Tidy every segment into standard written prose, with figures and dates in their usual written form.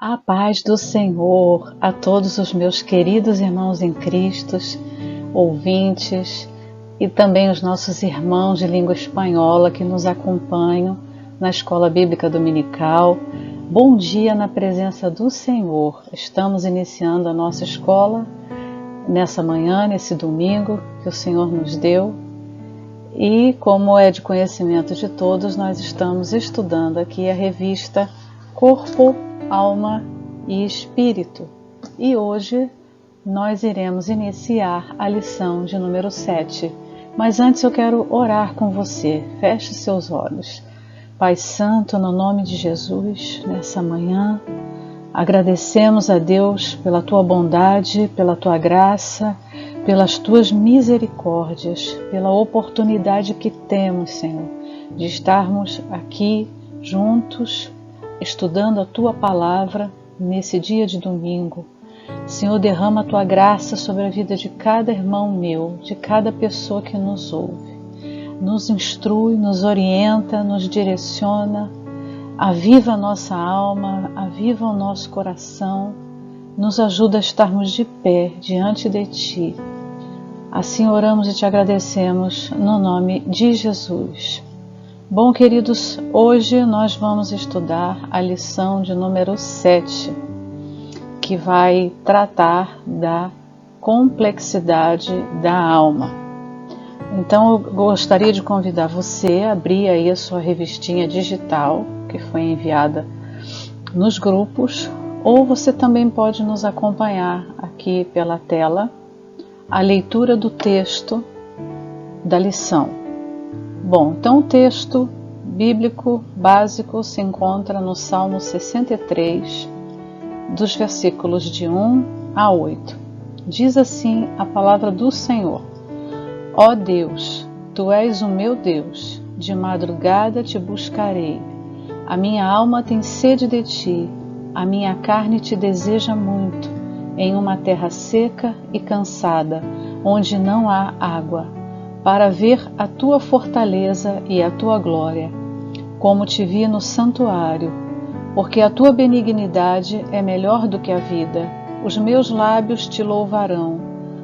A paz do Senhor a todos os meus queridos irmãos em Cristo, ouvintes e também os nossos irmãos de língua espanhola que nos acompanham na Escola Bíblica Dominical. Bom dia na presença do Senhor. Estamos iniciando a nossa escola nessa manhã, nesse domingo que o Senhor nos deu. E como é de conhecimento de todos, nós estamos estudando aqui a revista Corpo, Alma e Espírito. E hoje nós iremos iniciar a lição de número 7. Mas antes eu quero orar com você. Feche seus olhos. Pai Santo, no nome de Jesus, nessa manhã, agradecemos a Deus pela Tua bondade, pela Tua graça, pelas Tuas misericórdias, pela oportunidade que temos, Senhor, de estarmos aqui juntos, estudando a Tua Palavra nesse dia de domingo. Senhor, derrama a Tua graça sobre a vida de cada irmão meu, de cada pessoa que nos ouve. Nos instrui, nos orienta, nos direciona, aviva a nossa alma, aviva o nosso coração, nos ajuda a estarmos de pé diante de Ti. Assim oramos e Te agradecemos no nome de Jesus. Bom, queridos, hoje nós vamos estudar a lição de número 7, que vai tratar da complexidade da alma. Então eu gostaria de convidar você a abrir aí a sua revistinha digital, que foi enviada nos grupos, ou você também pode nos acompanhar aqui pela tela, a leitura do texto da lição. Bom, então o texto bíblico básico se encontra no Salmo 63, dos versículos de 1 a 8. Diz assim a palavra do Senhor: Ó Deus, Tu és o meu Deus, de madrugada Te buscarei. A minha alma tem sede de Ti, a minha carne Te deseja muito, em uma terra seca e cansada, onde não há água, para ver a Tua fortaleza e a Tua glória, como Te vi no santuário, porque a Tua benignidade é melhor do que a vida. Os meus lábios Te louvarão.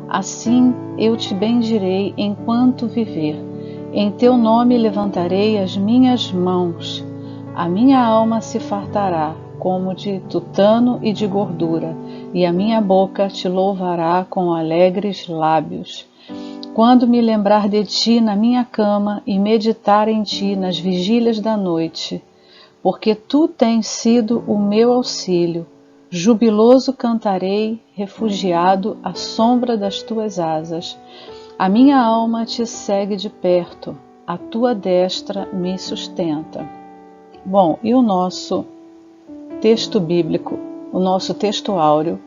Assim eu Te bendirei enquanto viver. Em Teu nome levantarei as minhas mãos. A minha alma se fartará como de tutano e de gordura, e a minha boca Te louvará com alegres lábios. Quando me lembrar de Ti na minha cama e meditar em Ti nas vigílias da noite, porque Tu tens sido o meu auxílio, jubiloso cantarei, refugiado à sombra das Tuas asas. A minha alma Te segue de perto, a Tua destra me sustenta. Bom, e o nosso texto bíblico, o nosso texto áureo,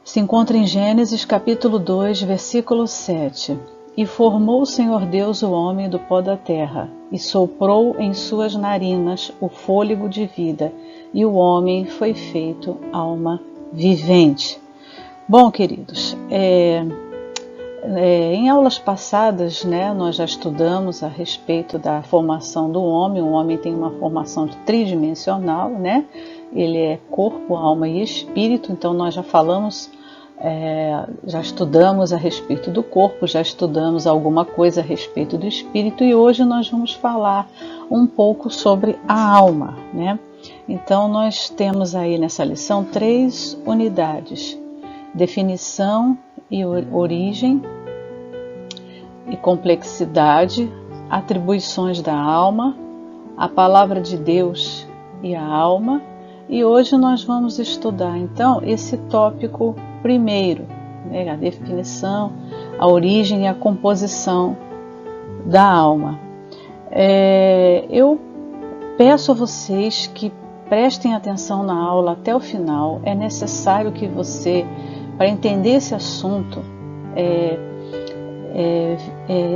se encontra em Gênesis capítulo 2, versículo 7. E formou o Senhor Deus o homem do pó da terra, e soprou em suas narinas o fôlego de vida, e o homem foi feito alma vivente. Bom, queridos, em aulas passadas, nós já estudamos a respeito da formação do homem. O homem tem uma formação tridimensional, Ele é corpo, alma e espírito. Então nós já falamos, já estudamos a respeito do corpo, já estudamos alguma coisa a respeito do espírito, e hoje nós vamos falar um pouco sobre a alma, Então nós temos aí nessa lição 3 unidades: definição e origem e complexidade, atribuições da alma, a palavra de Deus e a alma. E hoje nós vamos estudar então esse tópico primeiro, a definição, a origem e a composição da alma. Eu peço a vocês que prestem atenção na aula até o final. É necessário que você, para entender esse assunto,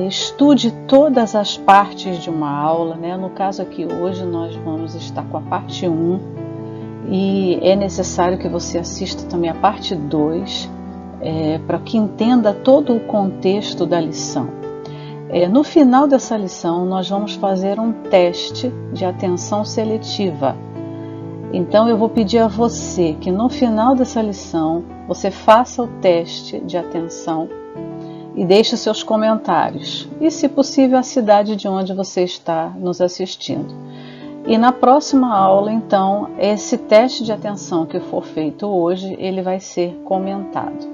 estude todas as partes de uma aula, No caso aqui hoje nós vamos estar com a parte 1, e é necessário que você assista também a parte 2, para que entenda todo o contexto da lição. No final dessa lição nós vamos fazer um teste de atenção seletiva. Então eu vou pedir a você que no final dessa lição você faça o teste de atenção e deixe seus comentários e, se possível, a cidade de onde você está nos assistindo. E na próxima aula, então, esse teste de atenção que for feito hoje, ele vai ser comentado,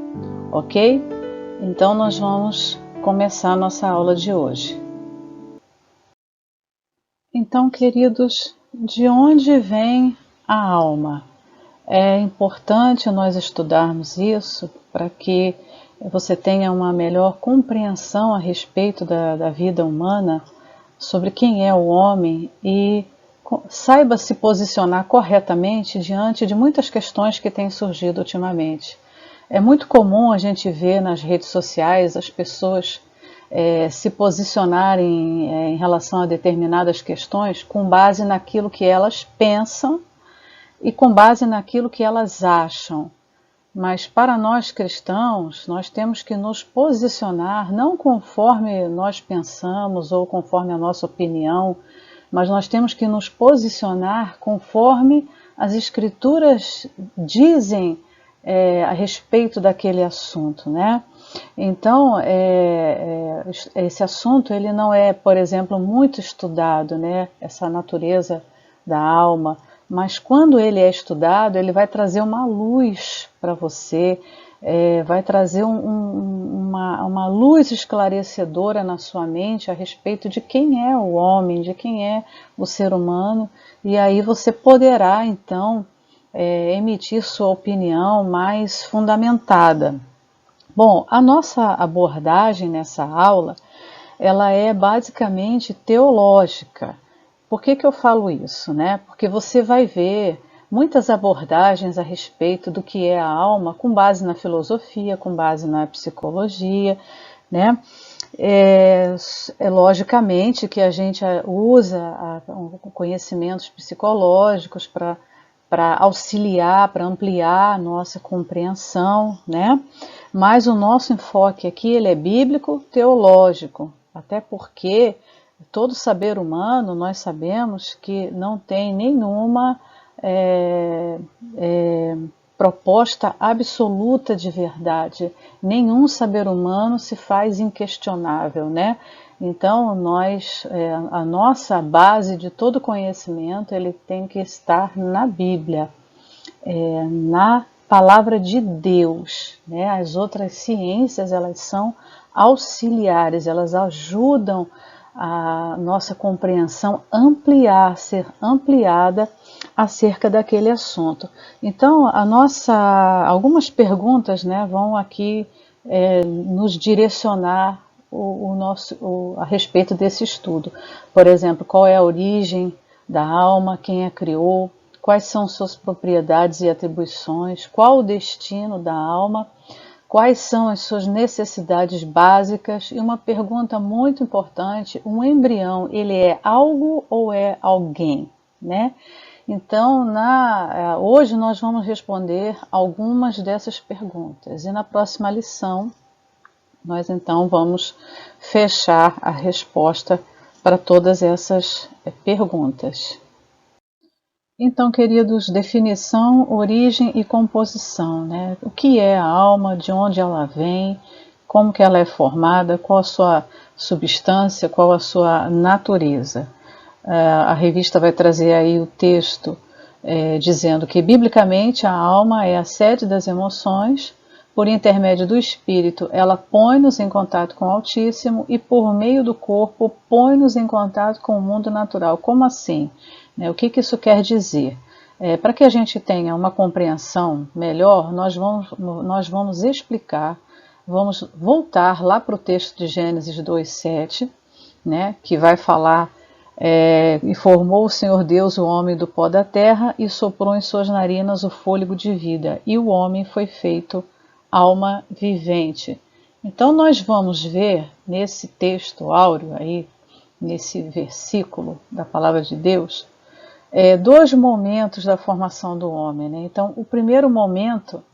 ok? Então nós vamos começar a nossa aula de hoje. Então, queridos, de onde vem a alma? É importante nós estudarmos isso para que você tenha uma melhor compreensão a respeito da vida humana, sobre quem é o homem e saiba se posicionar corretamente diante de muitas questões que têm surgido ultimamente. É muito comum a gente ver nas redes sociais as pessoas se posicionarem em relação a determinadas questões com base naquilo que elas pensam e com base naquilo que elas acham. Mas para nós cristãos, nós temos que nos posicionar não conforme nós pensamos ou conforme a nossa opinião, mas nós temos que nos posicionar conforme as Escrituras dizem a respeito daquele assunto, né? Então, esse assunto ele não é, por exemplo, muito estudado, né? Essa natureza da alma. Mas quando ele é estudado, ele vai trazer uma luz para você, vai trazer uma luz esclarecedora na sua mente a respeito de quem é o homem, de quem é o ser humano, e aí você poderá, então, emitir sua opinião mais fundamentada. Bom, a nossa abordagem nessa aula, ela é basicamente teológica. Por que eu falo isso, né? Porque você vai ver muitas abordagens a respeito do que é a alma, com base na filosofia, com base na psicologia, né? Logicamente que a gente usa conhecimentos psicológicos para auxiliar, para ampliar a nossa compreensão, né? Mas o nosso enfoque aqui ele é bíblico, teológico, até porque todo saber humano, nós sabemos que não tem nenhuma proposta absoluta de verdade. Nenhum saber humano se faz inquestionável, né? Então, a nossa base de todo conhecimento, ele tem que estar na Bíblia, na palavra de Deus, né? As outras ciências, elas são auxiliares, elas ajudam a nossa compreensão ser ampliada acerca daquele assunto. Então, algumas perguntas, né, vão aqui nos direcionar a respeito desse estudo. Por exemplo, qual é a origem da alma, quem a criou, quais são suas propriedades e atribuições, qual o destino da alma, quais são as suas necessidades básicas, e uma pergunta muito importante, um embrião, ele é algo ou é alguém, né? Então, hoje nós vamos responder algumas dessas perguntas, e na próxima lição nós então vamos fechar a resposta para todas essas perguntas. Então, queridos, definição, origem e composição, né? O que é a alma, de onde ela vem, como que ela é formada, qual a sua substância, qual a sua natureza. A revista vai trazer aí o texto dizendo que, biblicamente, a alma é a sede das emoções, por intermédio do espírito, ela põe-nos em contato com o Altíssimo e, por meio do corpo, põe-nos em contato com o mundo natural. Como assim? O que isso quer dizer? Para que a gente tenha uma compreensão melhor, nós vamos explicar, vamos voltar lá para o texto de Gênesis 2:7, né, que vai falar: e formou o Senhor Deus o homem do pó da terra e soprou em suas narinas o fôlego de vida, e o homem foi feito alma vivente. Então nós vamos ver nesse texto áureo aí, nesse versículo da palavra de Deus, dois momentos da formação do homem, né? Então, o primeiro momento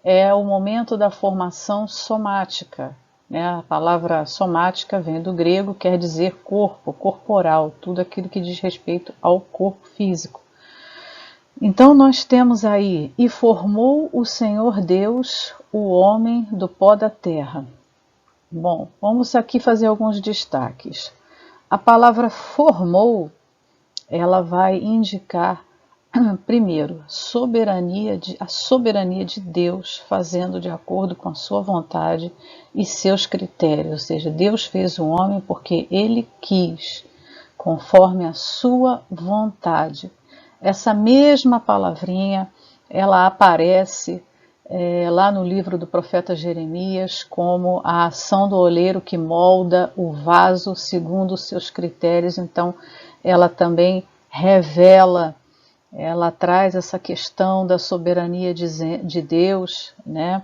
é o momento da formação somática, né? A palavra somática vem do grego, quer dizer corpo, corporal, tudo aquilo que diz respeito ao corpo físico. Então nós temos aí, e formou o Senhor Deus o homem do pó da terra. Bom, vamos aqui fazer alguns destaques. A palavra formou, ela vai indicar, primeiro, a soberania de Deus, fazendo de acordo com a sua vontade e seus critérios. Ou seja, Deus fez o homem porque ele quis, conforme a sua vontade. Essa mesma palavrinha, ela aparece lá no livro do profeta Jeremias, como a ação do oleiro que molda o vaso segundo os seus critérios. Então, ela também revela, ela traz essa questão da soberania de Deus, né?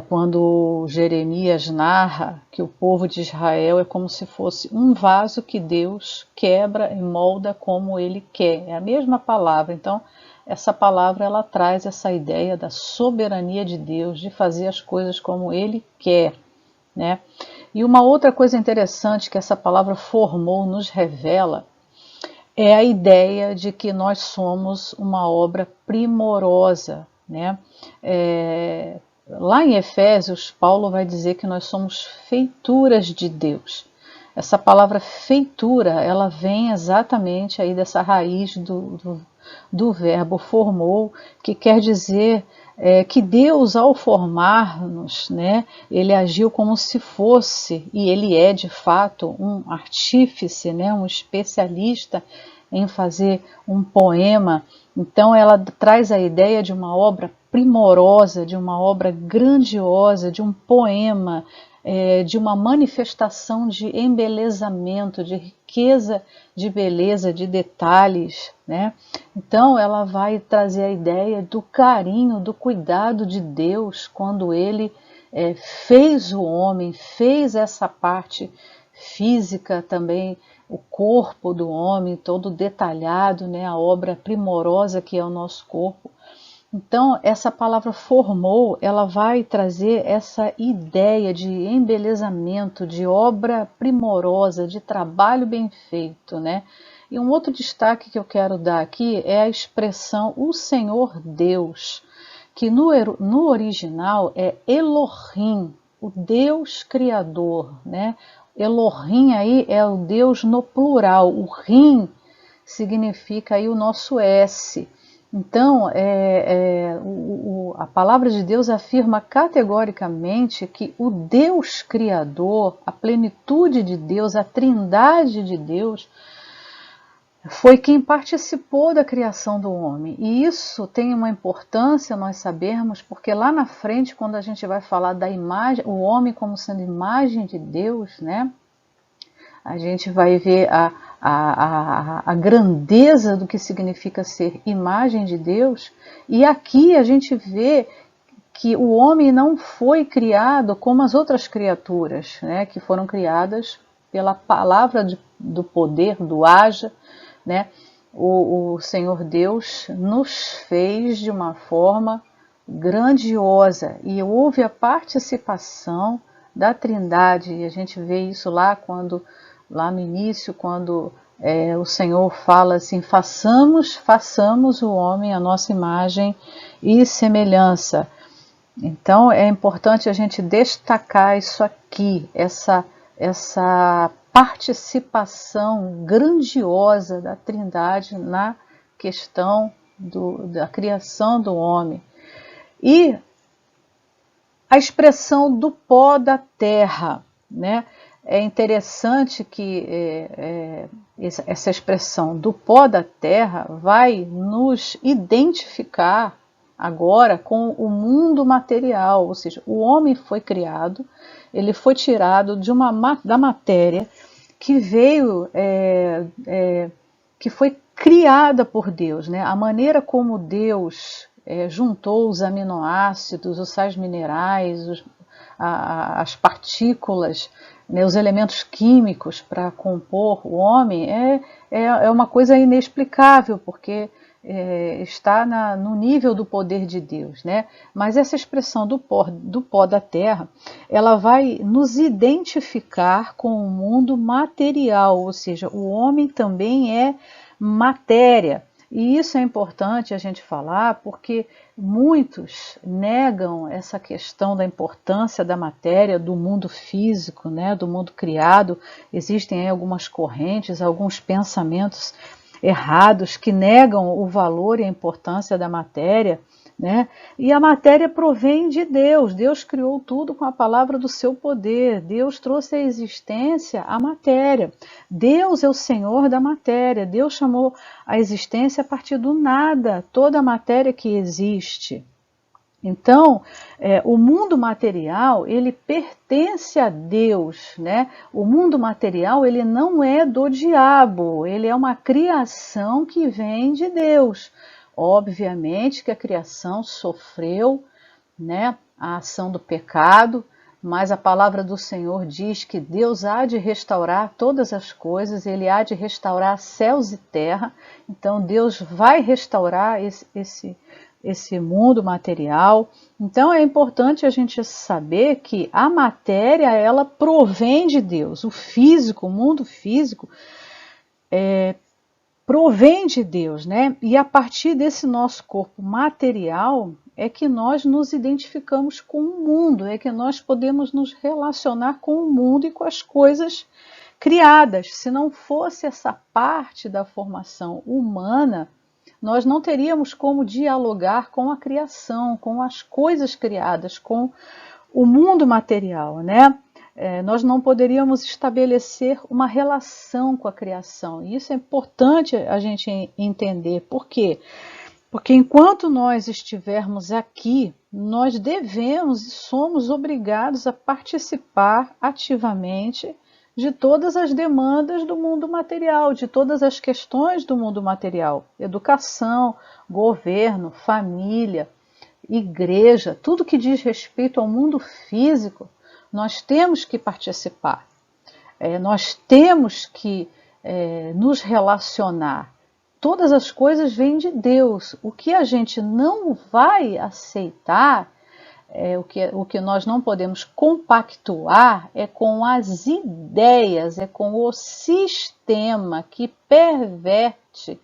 Quando Jeremias narra que o povo de Israel é como se fosse um vaso que Deus quebra e molda como Ele quer. É a mesma palavra. Então, essa palavra ela traz essa ideia da soberania de Deus, de fazer as coisas como Ele quer, né? E uma outra coisa interessante que essa palavra formou nos revela é a ideia de que nós somos uma obra primorosa, né? Lá em Efésios, Paulo vai dizer que nós somos feituras de Deus. Essa palavra feitura, ela vem exatamente aí dessa raiz do verbo formou, que quer dizer que Deus, ao formar-nos, né, ele agiu como se fosse, e ele é de fato um artífice, né, um especialista em fazer um poema. Então ela traz a ideia de uma obra primorosa, de uma obra grandiosa, de um poema, de uma manifestação de embelezamento, de riqueza de beleza, de detalhes, né? Então ela vai trazer a ideia do carinho, do cuidado de Deus quando Ele fez o homem, fez essa parte física também, o corpo do homem todo detalhado, né? A obra primorosa que é o nosso corpo. Então, essa palavra formou, ela vai trazer essa ideia de embelezamento, de obra primorosa, de trabalho bem feito, né? E um outro destaque que eu quero dar aqui é a expressão o Senhor Deus, que no original é Elohim, o Deus Criador, né? Elohim aí é o Deus no plural, o Rim significa aí o nosso S. Então, a palavra de Deus afirma categoricamente que o Deus Criador, a plenitude de Deus, a trindade de Deus, foi quem participou da criação do homem. E isso tem uma importância nós sabermos, porque lá na frente, quando a gente vai falar da imagem, o homem como sendo imagem de Deus, né? A gente vai ver a grandeza do que significa ser imagem de Deus. E aqui a gente vê que o homem não foi criado como as outras criaturas, né, que foram criadas pela palavra do poder, do haja, né? O Senhor Deus nos fez de uma forma grandiosa e houve a participação da Trindade. E a gente vê isso lá no início, quando o Senhor fala assim, façamos o homem a nossa imagem e semelhança. Então é importante a gente destacar isso aqui, essa participação grandiosa da Trindade na questão da criação do homem. E a expressão do pó da terra, né? É interessante que essa expressão do pó da terra vai nos identificar agora com o mundo material, ou seja, o homem foi criado, ele foi tirado da matéria que veio, que foi criada por Deus, né? A maneira como Deus juntou os aminoácidos, os sais minerais, as partículas, né, os elementos químicos para compor o homem é uma coisa inexplicável, porque está no nível do poder de Deus, né? Mas essa expressão do pó da terra, ela vai nos identificar com o mundo material, ou seja, o homem também é matéria. E isso é importante a gente falar porque muitos negam essa questão da importância da matéria, do mundo físico, né, do mundo criado. Existem aí algumas correntes, alguns pensamentos errados que negam o valor e a importância da matéria, né? E a matéria provém de Deus. Deus criou tudo com a palavra do seu poder. Deus trouxe à existência a matéria. Deus é o Senhor da matéria. Deus chamou a existência a partir do nada, toda a matéria que existe. Então, o mundo material, ele pertence a Deus, né? O mundo material, ele não é do diabo, ele é uma criação que vem de Deus. Obviamente que a criação sofreu, né, a ação do pecado, mas a palavra do Senhor diz que Deus há de restaurar todas as coisas, Ele há de restaurar céus e terra. Então Deus vai restaurar esse mundo material. Então é importante a gente saber que a matéria, ela provém de Deus. O físico, o mundo físico, provém de Deus, né? E a partir desse nosso corpo material é que nós nos identificamos com o mundo, é que nós podemos nos relacionar com o mundo e com as coisas criadas. Se não fosse essa parte da formação humana, nós não teríamos como dialogar com a criação, com as coisas criadas, com o mundo material, né? Nós não poderíamos estabelecer uma relação com a criação. E isso é importante a gente entender. Por quê? Porque enquanto nós estivermos aqui, nós devemos e somos obrigados a participar ativamente de todas as demandas do mundo material, de todas as questões do mundo material. Educação, governo, família, igreja, tudo que diz respeito ao mundo físico, nós temos que participar, nós temos que nos relacionar. Todas as coisas vêm de Deus. O que a gente não vai aceitar, o que nós não podemos compactuar é com as ideias, é com o sistema que perverte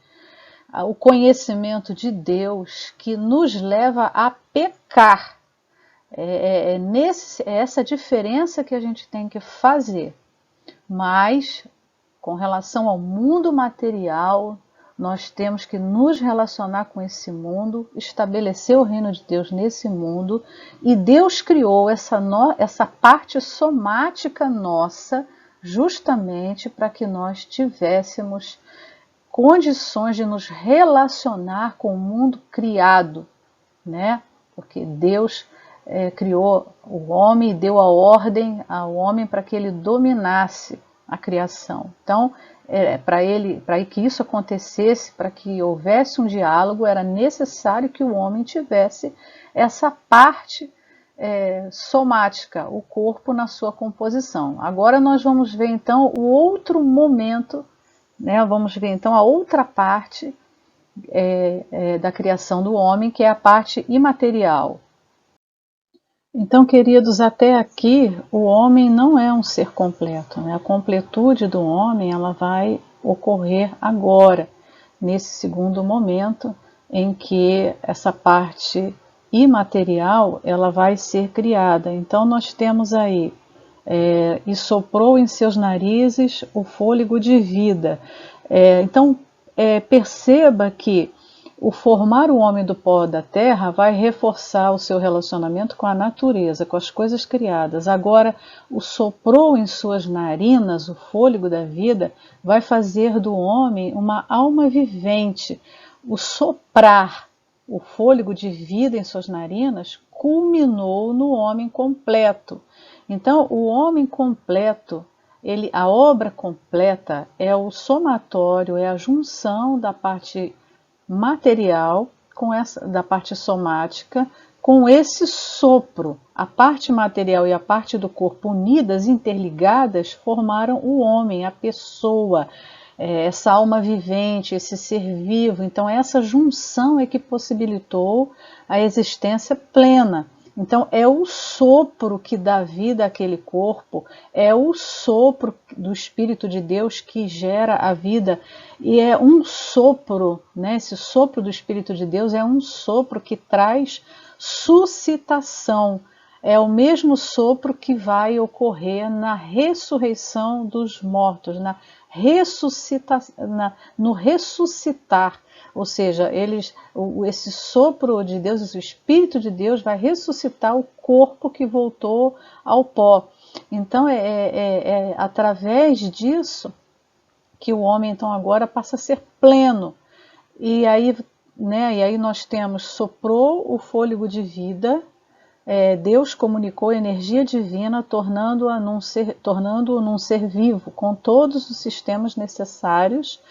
o conhecimento de Deus, que nos leva a pecar. É essa diferença que a gente tem que fazer. Mas, com relação ao mundo material, nós temos que nos relacionar com esse mundo, estabelecer o reino de Deus nesse mundo, e Deus criou essa parte somática nossa justamente para que nós tivéssemos condições de nos relacionar com o mundo criado, né? Porque Deus criou o homem e deu a ordem ao homem para que ele dominasse a criação. Então, para que isso acontecesse, para que houvesse um diálogo, era necessário que o homem tivesse essa parte somática, o corpo na sua composição. Agora nós vamos ver então o outro momento, né? Vamos ver então a outra parte da criação do homem, que é a parte imaterial. Então, queridos, até aqui o homem não é um ser completo, né? A completude do homem ela vai ocorrer agora, nesse segundo momento em que essa parte imaterial ela vai ser criada. Então nós temos aí e soprou em seus narizes o fôlego de vida. Então perceba que o formar o homem do pó da terra vai reforçar o seu relacionamento com a natureza, com as coisas criadas. Agora, o soprou em suas narinas, o fôlego da vida, vai fazer do homem uma alma vivente. O soprar o fôlego de vida em suas narinas culminou no homem completo. Então, o homem completo, a obra completa é o somatório, é a junção da parte material da parte somática com esse sopro. A parte material e a parte do corpo unidas, interligadas, formaram o homem, a pessoa, essa alma vivente, esse ser vivo. Então essa junção é que possibilitou a existência plena. Então é o sopro que dá vida àquele corpo, é o sopro do Espírito de Deus que gera a vida, e é um sopro, né? Esse sopro do Espírito de Deus é um sopro que traz suscitação. É o mesmo sopro que vai ocorrer na ressurreição dos mortos, no ressuscitar. Ou seja, esse sopro de Deus, esse Espírito de Deus vai ressuscitar o corpo que voltou ao pó. Então é através disso que o homem então agora passa a ser pleno. E aí, né, nós temos, soprou o fôlego de vida, Deus comunicou a energia divina, tornando-o num ser vivo, com todos os sistemas necessários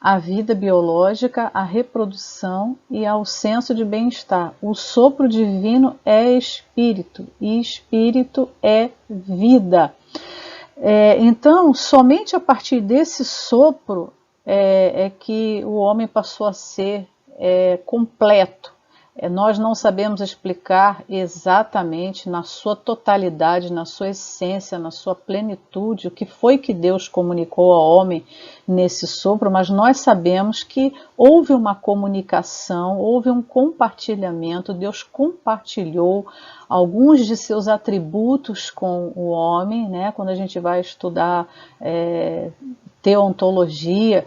à vida biológica, à reprodução e ao senso de bem-estar. O sopro divino é espírito, e espírito é vida. Então, somente a partir desse sopro é que o homem passou a ser completo. Nós não sabemos explicar exatamente, na sua totalidade, na sua essência, na sua plenitude, o que foi que Deus comunicou ao homem nesse sopro, mas nós sabemos que houve uma comunicação, houve um compartilhamento, Deus compartilhou alguns de seus atributos com o homem, né? Quando a gente vai estudar teontologia,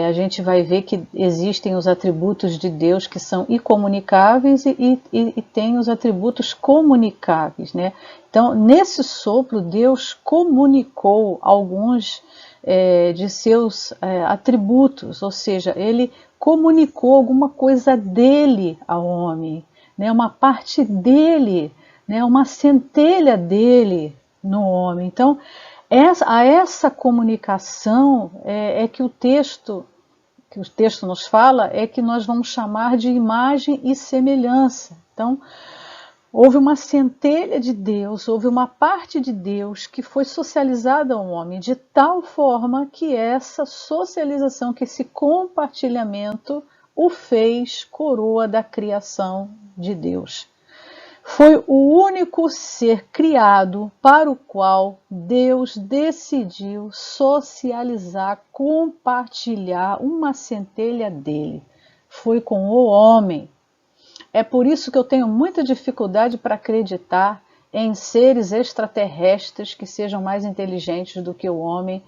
a gente vai ver que existem os atributos de Deus que são incomunicáveis e tem os atributos comunicáveis, né? Então, nesse sopro, Deus comunicou alguns de seus atributos, ou seja, ele comunicou alguma coisa dele ao homem, né? Uma parte dele, né? Uma centelha dele no homem. Então, a essa comunicação que o texto nos fala, é que nós vamos chamar de imagem e semelhança. Então, houve uma centelha de Deus, houve uma parte de Deus que foi socializada ao homem, de tal forma que essa socialização, que esse compartilhamento o fez coroa da criação de Deus. Foi o único ser criado para o qual Deus decidiu socializar, compartilhar uma centelha dele. Foi com o homem. É por isso que eu tenho muita dificuldade para acreditar em seres extraterrestres que sejam mais inteligentes do que o homem,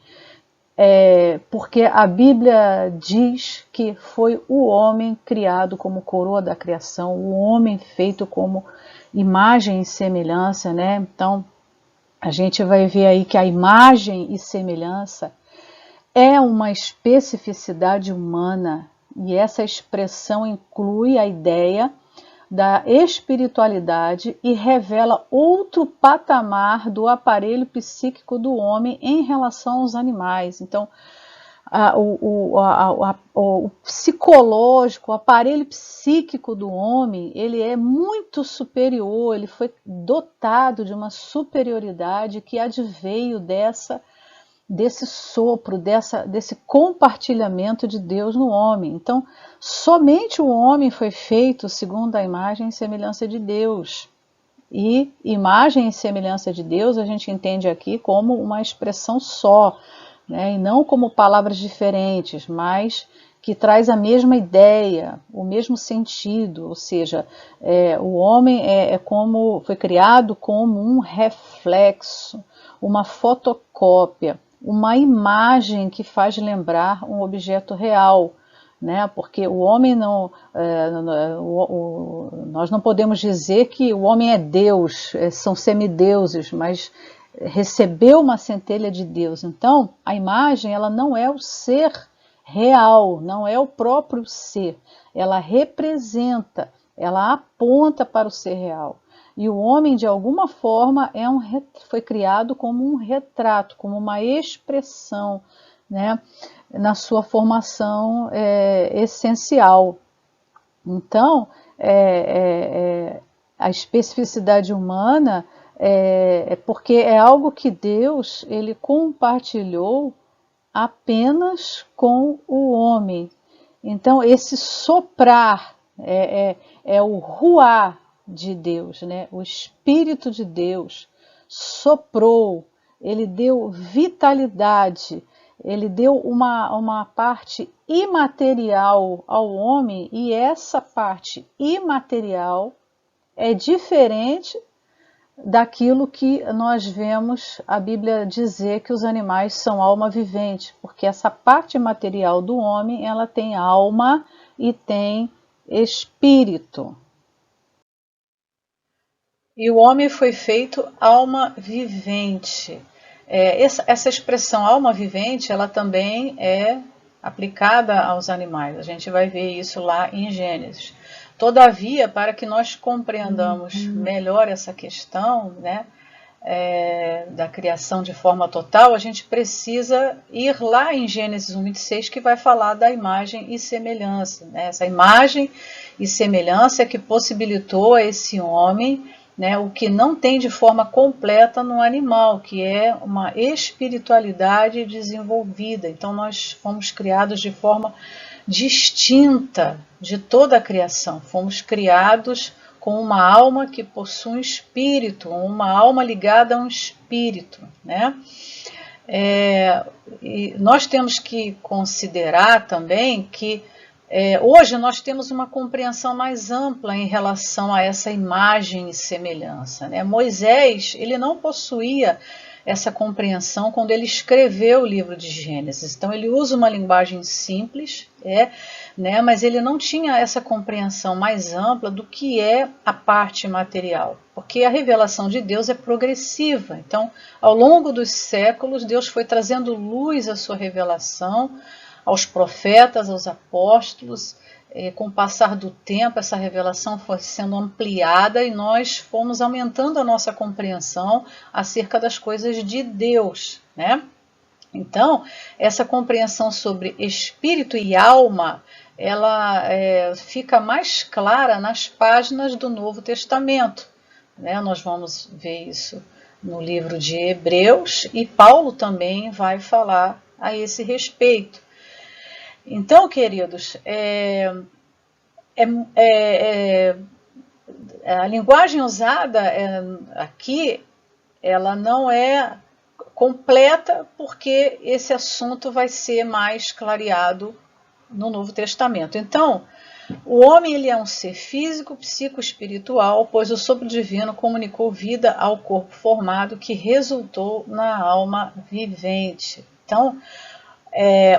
porque a Bíblia diz que foi o homem criado como coroa da criação, o homem feito como imagem e semelhança, né? Então, a gente vai ver aí que a imagem e semelhança é uma especificidade humana, e essa expressão inclui a ideia da espiritualidade e revela outro patamar do aparelho psíquico do homem em relação aos animais. Então, o psicológico, o aparelho psíquico do homem, ele é muito superior, ele foi dotado de uma superioridade que adveio desse sopro, desse compartilhamento de Deus no homem. Então, somente o homem foi feito segundo a imagem e semelhança de Deus. E imagem e semelhança de Deus a gente entende aqui como uma expressão só, né? E não como palavras diferentes, mas que traz a mesma ideia, o mesmo sentido, ou seja, o homem foi criado como um reflexo, uma fotocópia, uma imagem que faz lembrar um objeto real, né? Porque o homem não, nós não podemos dizer que o homem é Deus, são semideuses, mas recebeu uma centelha de Deus. Então, a imagem, ela não é o ser real, não é o próprio ser. Ela representa, ela aponta para o ser real. E o homem, de alguma forma, foi criado como um retrato, como uma expressão, né, na sua formação essencial. Então, a especificidade humana porque é algo que Deus ele compartilhou apenas com o homem. Então, esse soprar é o ruar, de Deus, né? O Espírito de Deus soprou, ele deu vitalidade, ele deu uma parte imaterial ao homem, e essa parte imaterial é diferente daquilo que nós vemos a Bíblia dizer que os animais são alma vivente, porque essa parte material do homem, ela tem alma e tem espírito. E o homem foi feito alma vivente. Essa expressão alma vivente, ela também é aplicada aos animais. A gente vai ver isso lá em Gênesis. Todavia, para que nós compreendamos melhor essa questão, né, da criação de forma total, a gente precisa ir lá em Gênesis 1:26, que vai falar da imagem e semelhança, né? Essa imagem e semelhança é que possibilitou a esse homem, né, o que não tem de forma completa no animal, que é uma espiritualidade desenvolvida. Então nós fomos criados de forma distinta de toda a criação. Fomos criados com uma alma que possui um espírito, uma alma ligada a um espírito, né? E nós temos que considerar também que hoje nós temos uma compreensão mais ampla em relação a essa imagem e semelhança, né? Moisés, ele não possuía essa compreensão quando ele escreveu o livro de Gênesis. Então ele usa uma linguagem simples, né, mas ele não tinha essa compreensão mais ampla do que é a parte material, porque a revelação de Deus é progressiva. Então, ao longo dos séculos, Deus foi trazendo luz à sua revelação, aos profetas, aos apóstolos. Com o passar do tempo, essa revelação foi sendo ampliada e nós fomos aumentando a nossa compreensão acerca das coisas de Deus, né? Então, essa compreensão sobre espírito e alma, ela fica mais clara nas páginas do Novo Testamento, né? Nós vamos ver isso no livro de Hebreus, e Paulo também vai falar a esse respeito. Então, queridos, a linguagem usada aqui, ela não é completa, porque esse assunto vai ser mais clareado no Novo Testamento. Então, o homem, ele é um ser físico, psicoespiritual, pois o sopro divino comunicou vida ao corpo formado, que resultou na alma vivente. Então,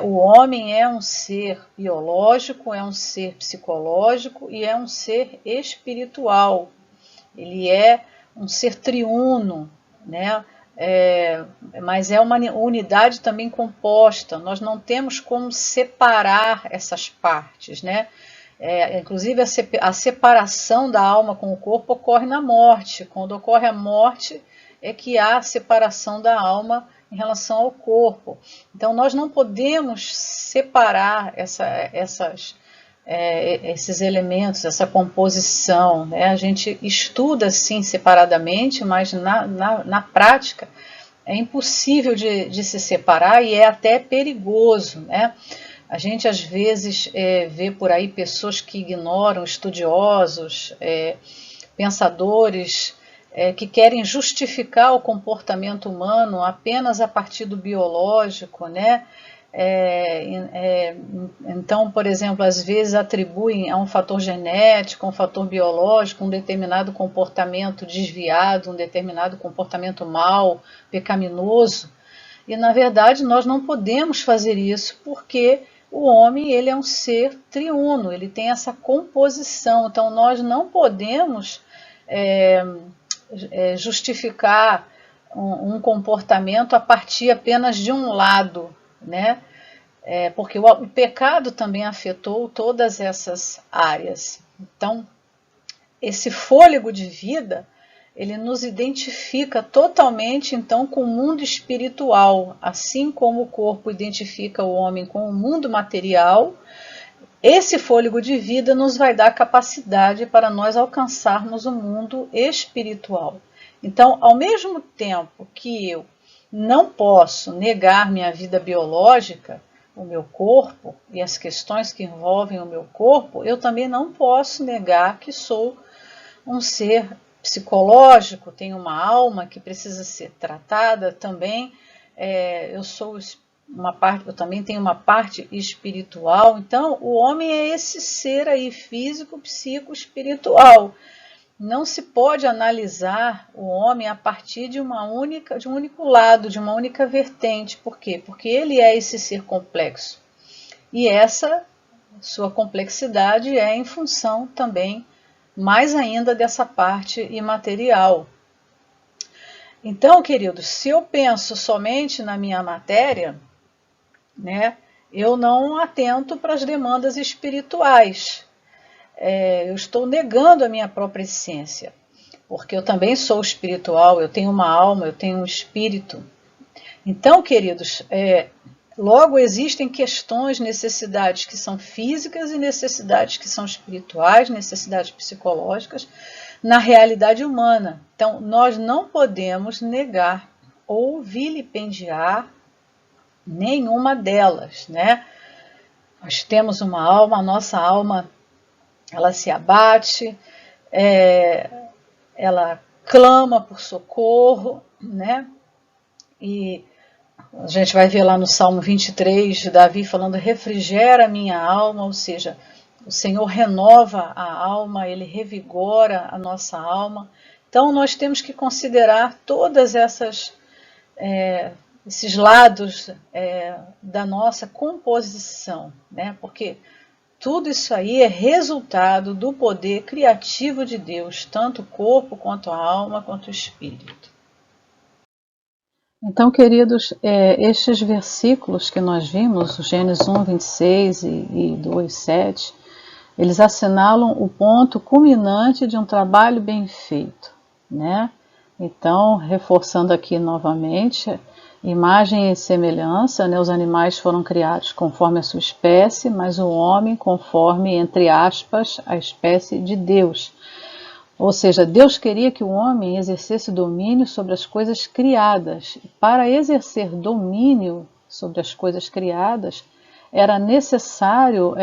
o homem é um ser biológico, é um ser psicológico e é um ser espiritual. Ele é um ser triuno, né? Mas é uma unidade também composta. Nós não temos como separar essas partes, né? Inclusive a separação da alma com o corpo ocorre na morte. Quando ocorre a morte é que há a separação da alma em relação ao corpo. Então nós não podemos separar esses elementos, essa composição, né? A gente estuda sim separadamente, mas na prática é impossível de se separar e é até perigoso, né? A gente às vezes vê por aí pessoas que ignoram, estudiosos, pensadores, que querem justificar o comportamento humano apenas a partir do biológico, né? Então, por exemplo, às vezes atribuem a um fator genético, a um fator biológico, um determinado comportamento desviado, um determinado comportamento mau, pecaminoso. E, na verdade, nós não podemos fazer isso, porque o homem, ele é um ser triuno, ele tem essa composição. Então, nós não podemos justificar um comportamento a partir apenas de um lado, né? Porque o pecado também afetou todas essas áreas. Então, esse fôlego de vida, ele nos identifica totalmente, então, com o mundo espiritual, assim como o corpo identifica o homem com o mundo material. Esse fôlego de vida nos vai dar capacidade para nós alcançarmos o mundo espiritual. Então, ao mesmo tempo que eu não posso negar minha vida biológica, o meu corpo e as questões que envolvem o meu corpo, eu também não posso negar que sou um ser psicológico, tem uma alma que precisa ser tratada também. Eu também tenho uma parte espiritual. Então, o homem é esse ser aí físico, psico, espiritual. Não se pode analisar o homem a partir de um único lado, de uma única vertente. Por quê? Porque ele é esse ser complexo. E essa sua complexidade é em função também, mais ainda, dessa parte imaterial. Então, queridos, se eu penso somente na minha matéria, né, eu não atento para as demandas espirituais. Eu estou negando a minha própria essência, porque eu também sou espiritual, eu tenho uma alma, eu tenho um espírito. Então, queridos, logo existem questões, necessidades que são físicas e necessidades que são espirituais, necessidades psicológicas, na realidade humana. Então, nós não podemos negar ou vilipendiar nenhuma delas, né? Nós temos uma alma, a nossa alma, ela se abate, ela clama por socorro, né? E a gente vai ver lá no Salmo 23, Davi falando, refrigera a minha alma, ou seja, o Senhor renova a alma, Ele revigora a nossa alma. Então, nós temos que considerar todas esses lados da nossa composição, né? Porque tudo isso aí é resultado do poder criativo de Deus, tanto o corpo, quanto a alma, quanto o espírito. Então, queridos, estes versículos que nós vimos, Gênesis 1, 26 e 2, 7, eles assinalam o ponto culminante de um trabalho bem feito, né? Então, reforçando aqui novamente, imagem e semelhança, né? Os animais foram criados conforme a sua espécie, mas o homem conforme, entre aspas, a espécie de Deus. Ou seja, Deus queria que o homem exercesse domínio sobre as coisas criadas. Para exercer domínio sobre as coisas criadas, era necessário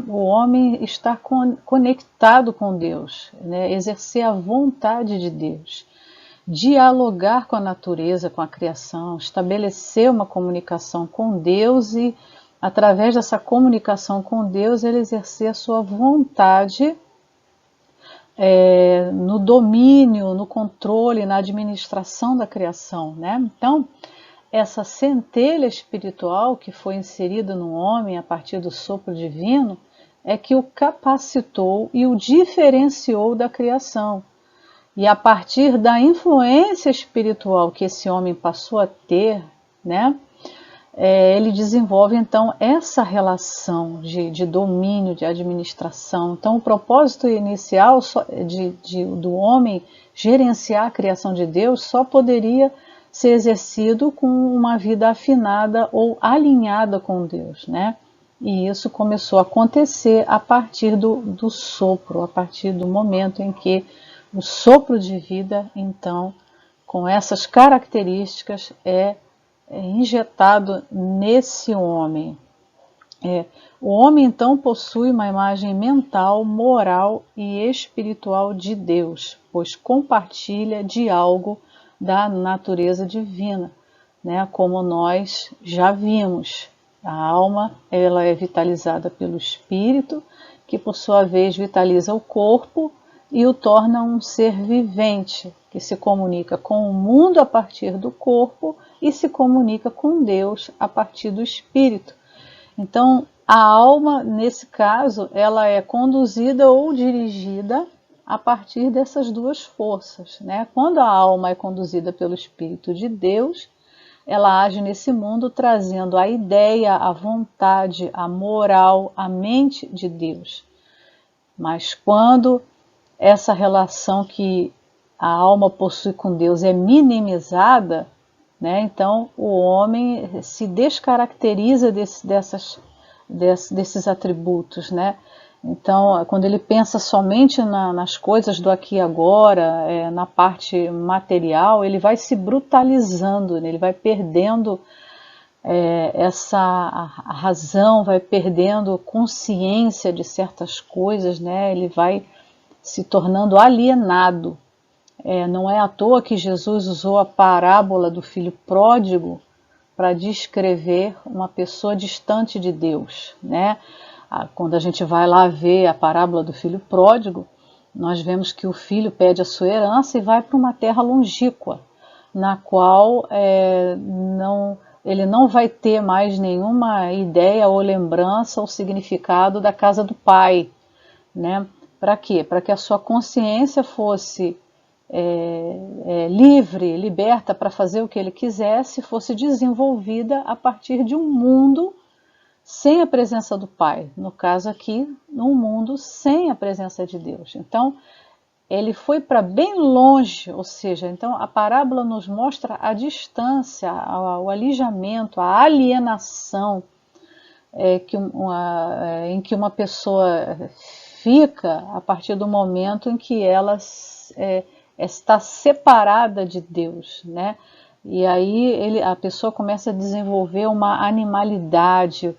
o homem estar conectado com Deus, né? Exercer a vontade de Deus, dialogar com a natureza, com a criação, estabelecer uma comunicação com Deus e, através dessa comunicação com Deus, ele exercer a sua vontade no domínio, no controle, na administração da criação, né? Então, essa centelha espiritual que foi inserida no homem a partir do sopro divino é que o capacitou e o diferenciou da criação. E a partir da influência espiritual que esse homem passou a ter, né, ele desenvolve então essa relação de domínio, de administração. Então o propósito inicial do homem gerenciar a criação de Deus só poderia ser exercido com uma vida afinada ou alinhada com Deus, né? E isso começou a acontecer a partir do sopro, a partir do momento em que o sopro de vida, então, com essas características, é injetado nesse homem. O homem, então, possui uma imagem mental, moral e espiritual de Deus, pois compartilha de algo da natureza divina, né? Como nós já vimos. A alma, ela é vitalizada pelo espírito, que por sua vez vitaliza o corpo e o torna um ser vivente, que se comunica com o mundo a partir do corpo e se comunica com Deus a partir do espírito. Então, a alma, nesse caso, ela é conduzida ou dirigida a partir dessas duas forças, né? Quando a alma é conduzida pelo Espírito de Deus, ela age nesse mundo trazendo a ideia, a vontade, a moral, a mente de Deus. Mas quando essa relação que a alma possui com Deus é minimizada, né? Então o homem se descaracteriza desses atributos, né? Então, quando ele pensa somente nas coisas do aqui e agora, na parte material, ele vai se brutalizando, né? Ele vai perdendo a razão, vai perdendo consciência de certas coisas, né? Ele vai se tornando alienado. Não é à toa que Jesus usou a parábola do filho pródigo para descrever uma pessoa distante de Deus, né? Quando a gente vai lá ver a parábola do filho pródigo, nós vemos que o filho pede a sua herança e vai para uma terra longínqua, na qual ele não vai ter mais nenhuma ideia ou lembrança ou significado da casa do pai, né? Para quê? Para que a sua consciência fosse livre, liberta para fazer o que ele quisesse, fosse desenvolvida a partir de um mundo sem a presença do Pai. No caso aqui, num mundo sem a presença de Deus. Então, ele foi para bem longe, ou seja, então a parábola nos mostra a distância, o alijamento, a alienação em que uma pessoa fica a partir do momento em que ela está separada de Deus, né? E aí a pessoa começa a desenvolver uma animalidade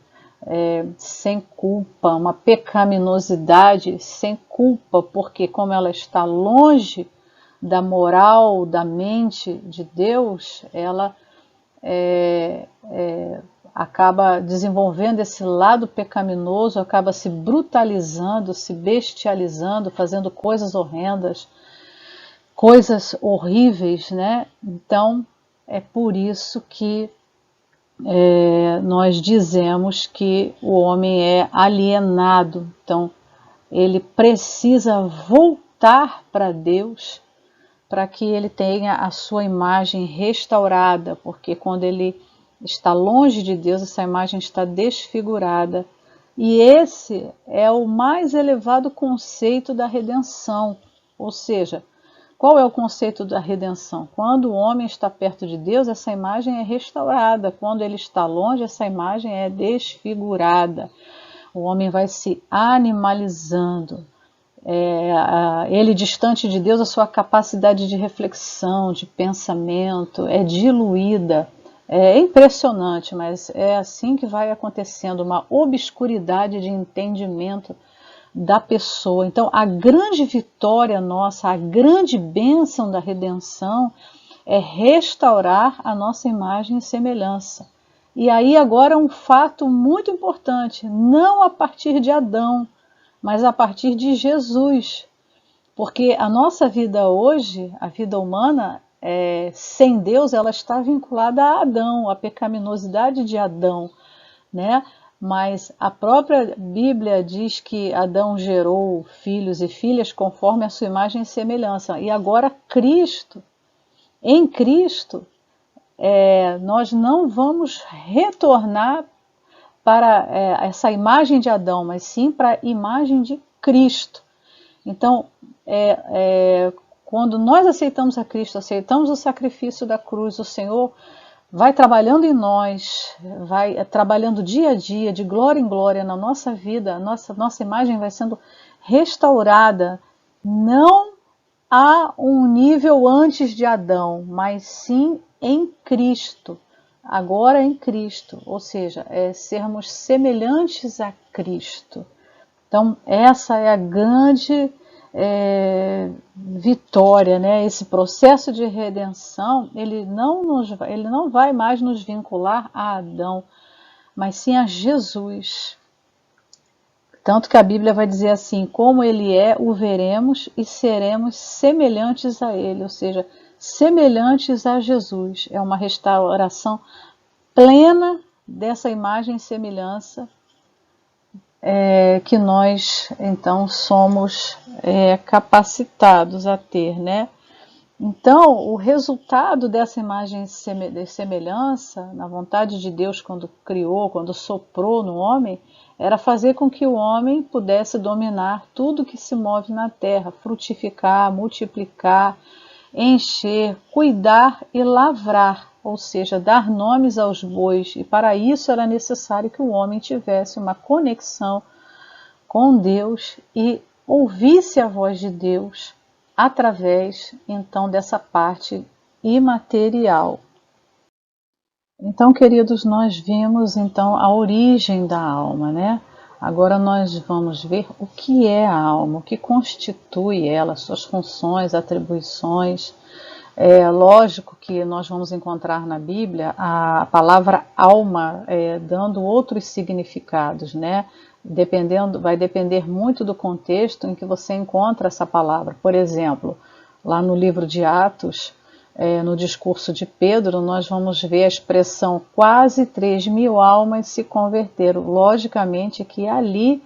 sem culpa, uma pecaminosidade sem culpa, porque como ela está longe da moral, da mente de Deus, ela acaba desenvolvendo esse lado pecaminoso, acaba se brutalizando, se bestializando, fazendo coisas horrendas, coisas horríveis, né? Então, é por isso que nós dizemos que o homem é alienado. Então, ele precisa voltar para Deus para que ele tenha a sua imagem restaurada, porque quando ele está longe de Deus, essa imagem está desfigurada. E esse é o mais elevado conceito da redenção, ou seja, qual é o conceito da redenção? Quando o homem está perto de Deus, essa imagem é restaurada. Quando ele está longe, essa imagem é desfigurada. O homem vai se animalizando. Ele distante de Deus, a sua capacidade de reflexão, de pensamento é diluída. É impressionante, mas é assim que vai acontecendo, uma obscuridade de entendimento da pessoa. Então, a grande vitória nossa, a grande bênção da redenção é restaurar a nossa imagem e semelhança. E aí agora um fato muito importante, não a partir de Adão, mas a partir de Jesus. Porque a nossa vida hoje, a vida humana, sem Deus, ela está vinculada a Adão, à pecaminosidade de Adão, né? Mas a própria Bíblia diz que Adão gerou filhos e filhas conforme a sua imagem e semelhança. E agora Cristo, em Cristo, nós não vamos retornar para essa imagem de Adão, mas sim para a imagem de Cristo. Então, quando nós aceitamos a Cristo, aceitamos o sacrifício da cruz, o Senhor vai trabalhando em nós, vai trabalhando dia a dia, de glória em glória na nossa vida, nossa imagem vai sendo restaurada, não a um nível antes de Adão, mas sim em Cristo, agora em Cristo, ou seja, sermos semelhantes a Cristo. Então, essa é a grande vitória, né? Esse processo de redenção, ele não vai mais nos vincular a Adão, mas sim a Jesus. Tanto que a Bíblia vai dizer assim, como ele é, o veremos e seremos semelhantes a ele, ou seja, semelhantes a Jesus. É uma restauração plena dessa imagem e semelhança que nós, então, somos capacitados a ter, né? Então, o resultado dessa imagem de semelhança, na vontade de Deus quando criou, quando soprou no homem, era fazer com que o homem pudesse dominar tudo que se move na terra, frutificar, multiplicar, encher, cuidar e lavrar, ou seja, dar nomes aos bois. E para isso era necessário que o homem tivesse uma conexão com Deus e ouvisse a voz de Deus através, então, dessa parte imaterial. Então, queridos, nós vimos, então, a origem da alma, né? Agora nós vamos ver o que é a alma, o que constitui ela, suas funções, atribuições. É lógico que nós vamos encontrar na Bíblia a palavra alma dando outros significados, né? Vai depender muito do contexto em que você encontra essa palavra. Por exemplo, lá no livro de Atos, no discurso de Pedro, nós vamos ver a expressão quase 3.000 almas se converteram. Logicamente que ali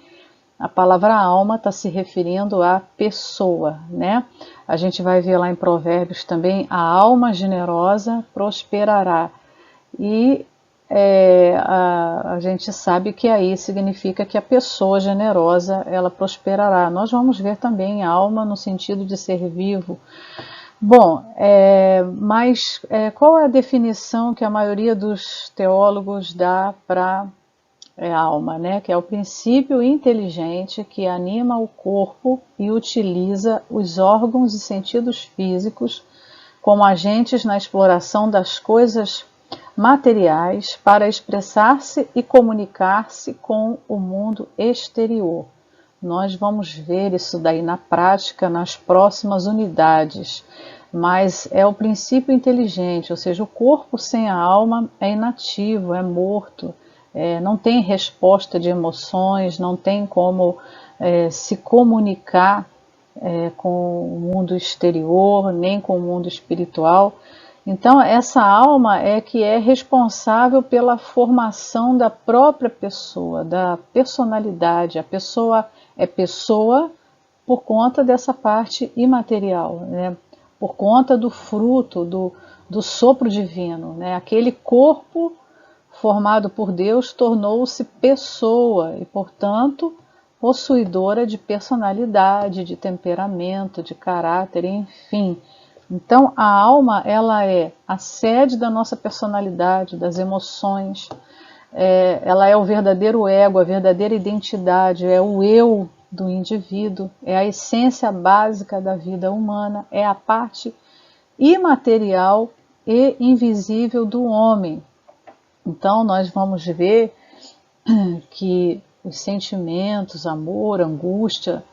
a palavra alma está se referindo à pessoa, né? A gente vai ver lá em Provérbios também, a alma generosa prosperará. E a gente sabe que aí significa que a pessoa generosa, ela prosperará. Nós vamos ver também a alma no sentido de ser vivo. Bom, mas qual é a definição que a maioria dos teólogos dá para alma, né? Que é o princípio inteligente que anima o corpo e utiliza os órgãos e sentidos físicos como agentes na exploração das coisas materiais para expressar-se e comunicar-se com o mundo exterior. Nós vamos ver isso daí na prática nas próximas unidades, mas é o princípio inteligente, ou seja, o corpo sem a alma é inativo, é morto, não tem resposta de emoções, não tem como se comunicar com o mundo exterior, nem com o mundo espiritual. Então, essa alma é que é responsável pela formação da própria pessoa, da personalidade. A pessoa é pessoa por conta dessa parte imaterial, né? Por conta do fruto, do sopro divino, né? Aquele corpo formado por Deus tornou-se pessoa e, portanto, possuidora de personalidade, de temperamento, de caráter, enfim. Então, a alma, ela é a sede da nossa personalidade, das emoções, ela é o verdadeiro ego, a verdadeira identidade, é o eu do indivíduo, é a essência básica da vida humana, é a parte imaterial e invisível do homem. Então, nós vamos ver que os sentimentos, amor, angústia,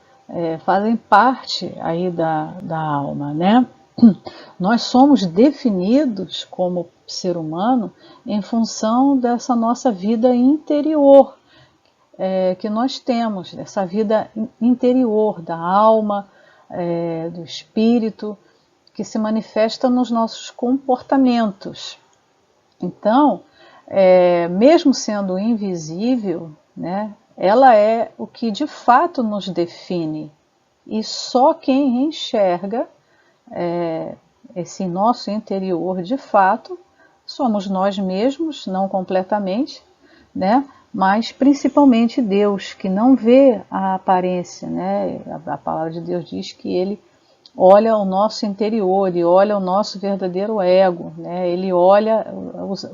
fazem parte aí da alma, né? Nós somos definidos como ser humano em função dessa nossa vida interior que nós temos, dessa vida interior da alma, do espírito, que se manifesta nos nossos comportamentos. Então, mesmo sendo invisível, né, ela é o que de fato nos define. E só quem enxerga esse nosso interior de fato somos nós mesmos, não completamente, né, mas principalmente Deus, que não vê a aparência, né? A palavra de Deus diz que Ele olha o nosso interior, Ele olha o nosso verdadeiro ego, né? Ele olha,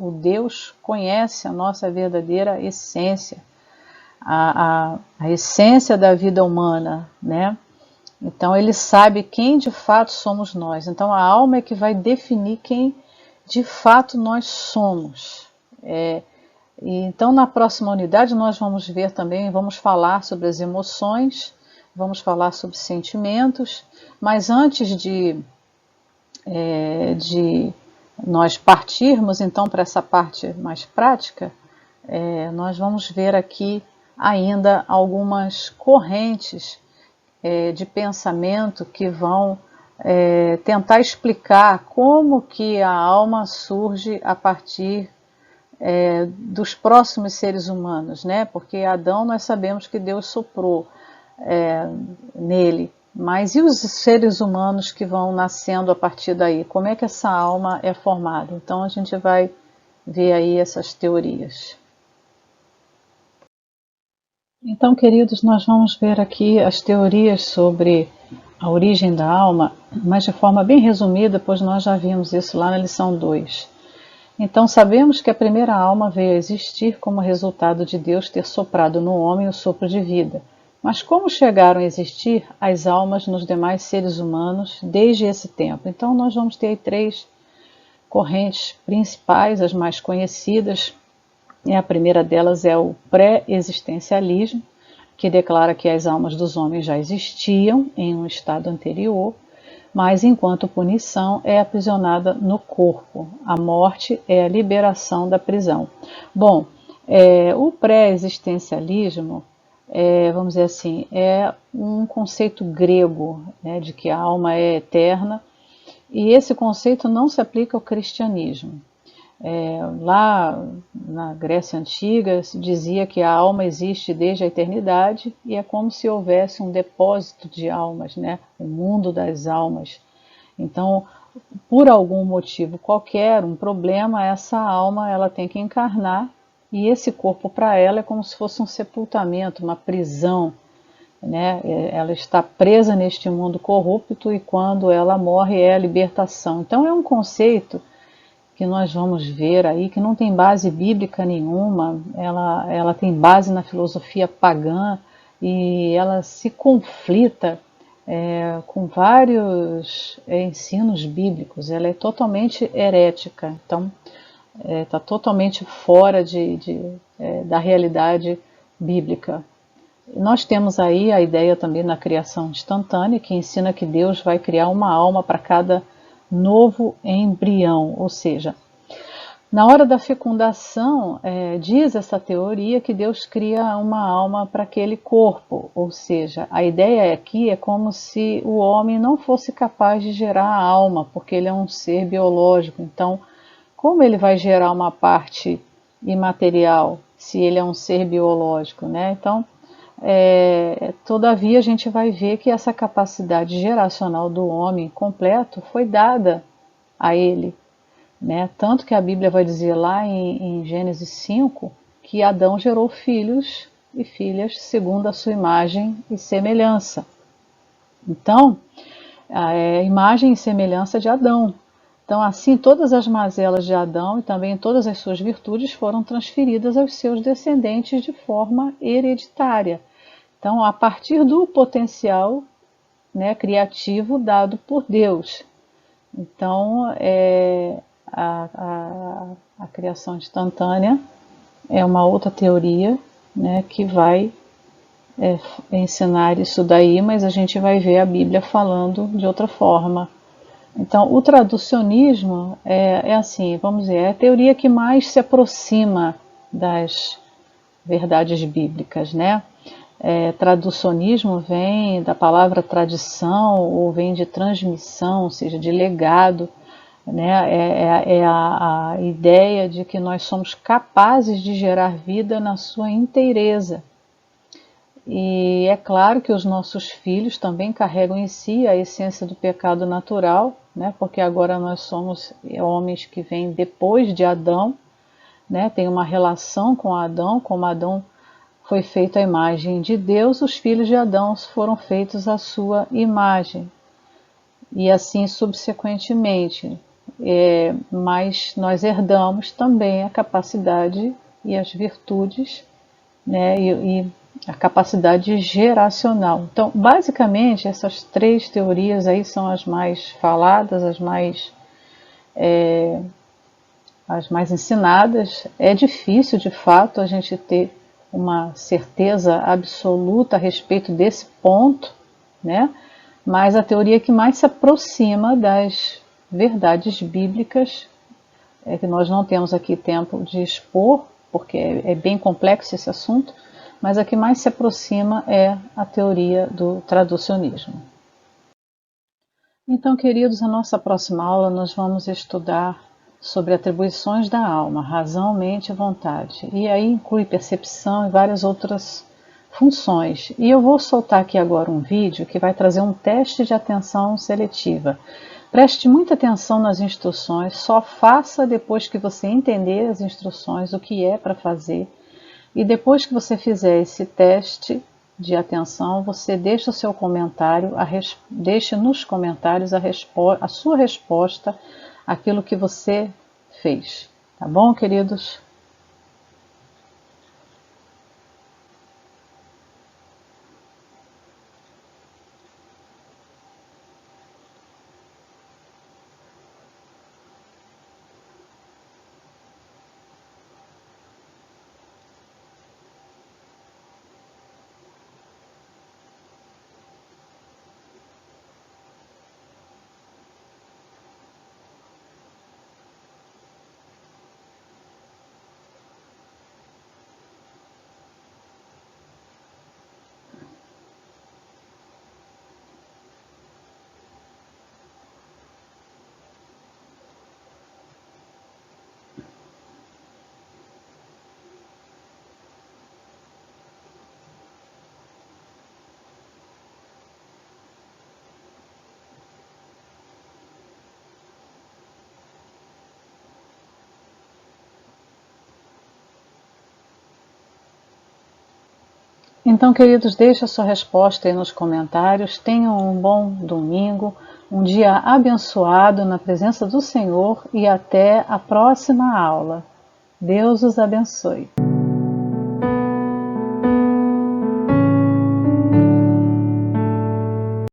o Deus conhece a nossa verdadeira essência, a essência da vida humana, né? Então Ele sabe quem de fato somos nós. Então a alma é que vai definir quem de fato nós somos. Então na próxima unidade nós vamos ver também, vamos falar sobre as emoções, vamos falar sobre sentimentos, mas antes de nós partirmos então para essa parte mais prática, nós vamos ver aqui ainda algumas correntes de pensamento que vão tentar explicar como que a alma surge a partir dos próximos seres humanos, né? Porque Adão nós sabemos que Deus soprou nele, mas e os seres humanos que vão nascendo a partir daí? Como é que essa alma é formada? Então a gente vai ver aí essas teorias. Então, queridos, nós vamos ver aqui as teorias sobre a origem da alma, mas de forma bem resumida, pois nós já vimos isso lá na lição 2. Então, sabemos que a primeira alma veio a existir como resultado de Deus ter soprado no homem o sopro de vida. Mas como chegaram a existir as almas nos demais seres humanos desde esse tempo? Então, nós vamos ter aí 3 correntes principais, as mais conhecidas. E a primeira delas é o pré-existencialismo, que declara que as almas dos homens já existiam em um estado anterior, mas enquanto punição é aprisionada no corpo. A morte é a liberação da prisão. Bom, o pré-existencialismo, vamos dizer assim, é um conceito grego, né, de que a alma é eterna, e esse conceito não se aplica ao cristianismo. Lá na Grécia Antiga se dizia que a alma existe desde a eternidade e é como se houvesse um depósito de almas, né? O mundo das almas. Então, por algum motivo qualquer, um problema, essa alma ela tem que encarnar e esse corpo para ela é como se fosse um sepultamento, uma prisão, né? Ela está presa neste mundo corrupto e quando ela morre é a libertação. Então é um conceito que nós vamos ver aí, que não tem base bíblica nenhuma, ela tem base na filosofia pagã e ela se conflita com vários ensinos bíblicos, ela é totalmente herética, então está totalmente fora da realidade bíblica. Nós temos aí a ideia também na criação instantânea, que ensina que Deus vai criar uma alma para cada novo embrião, ou seja, na hora da fecundação, diz essa teoria que Deus cria uma alma para aquele corpo, ou seja, a ideia aqui é como se o homem não fosse capaz de gerar a alma, porque ele é um ser biológico, então como ele vai gerar uma parte imaterial se ele é um ser biológico, né? Então, todavia a gente vai ver que essa capacidade geracional do homem completo foi dada a ele, né? Tanto que a Bíblia vai dizer lá em Gênesis 5 que Adão gerou filhos e filhas segundo a sua imagem e semelhança. Então, é a imagem e semelhança de Adão. Então, assim, todas as mazelas de Adão e também todas as suas virtudes foram transferidas aos seus descendentes de forma hereditária. Então, a partir do potencial, né, criativo dado por Deus. Então, a criação instantânea é uma outra teoria, né, que vai ensinar isso daí, mas a gente vai ver a Bíblia falando de outra forma. Então, o traducionismo é assim, vamos dizer, é a teoria que mais se aproxima das verdades bíblicas, né? Traducionismo vem da palavra tradição ou vem de transmissão, ou seja, de legado, né? A ideia de que nós somos capazes de gerar vida na sua inteireza. E é claro que os nossos filhos também carregam em si a essência do pecado natural, né? Porque agora nós somos homens que vêm depois de Adão, né? Tem uma relação com Adão, como Adão foi feito à imagem de Deus, os filhos de Adão foram feitos à sua imagem. E assim subsequentemente. Mas nós herdamos também a capacidade e as virtudes, né? E a capacidade geracional. Então, basicamente, essas três teorias aí são as mais faladas, as mais ensinadas. É difícil, de fato, a gente ter uma certeza absoluta a respeito desse ponto, né? Mas a teoria que mais se aproxima das verdades bíblicas, que nós não temos aqui tempo de expor, porque é bem complexo esse assunto, mas a que mais se aproxima é a teoria do traducionismo. Então, queridos, a nossa próxima aula nós vamos estudar sobre atribuições da alma, razão, mente e vontade. E aí inclui percepção e várias outras funções. E eu vou soltar aqui agora um vídeo que vai trazer um teste de atenção seletiva. Preste muita atenção nas instruções, só faça depois que você entender as instruções, o que é para fazer. E depois que você fizer esse teste de atenção, você deixa o seu comentário, deixe nos comentários a sua resposta àquilo que você fez. Tá bom, queridos? Então, queridos, deixe a sua resposta aí nos comentários. Tenham um bom domingo, um dia abençoado na presença do Senhor e até a próxima aula. Deus os abençoe.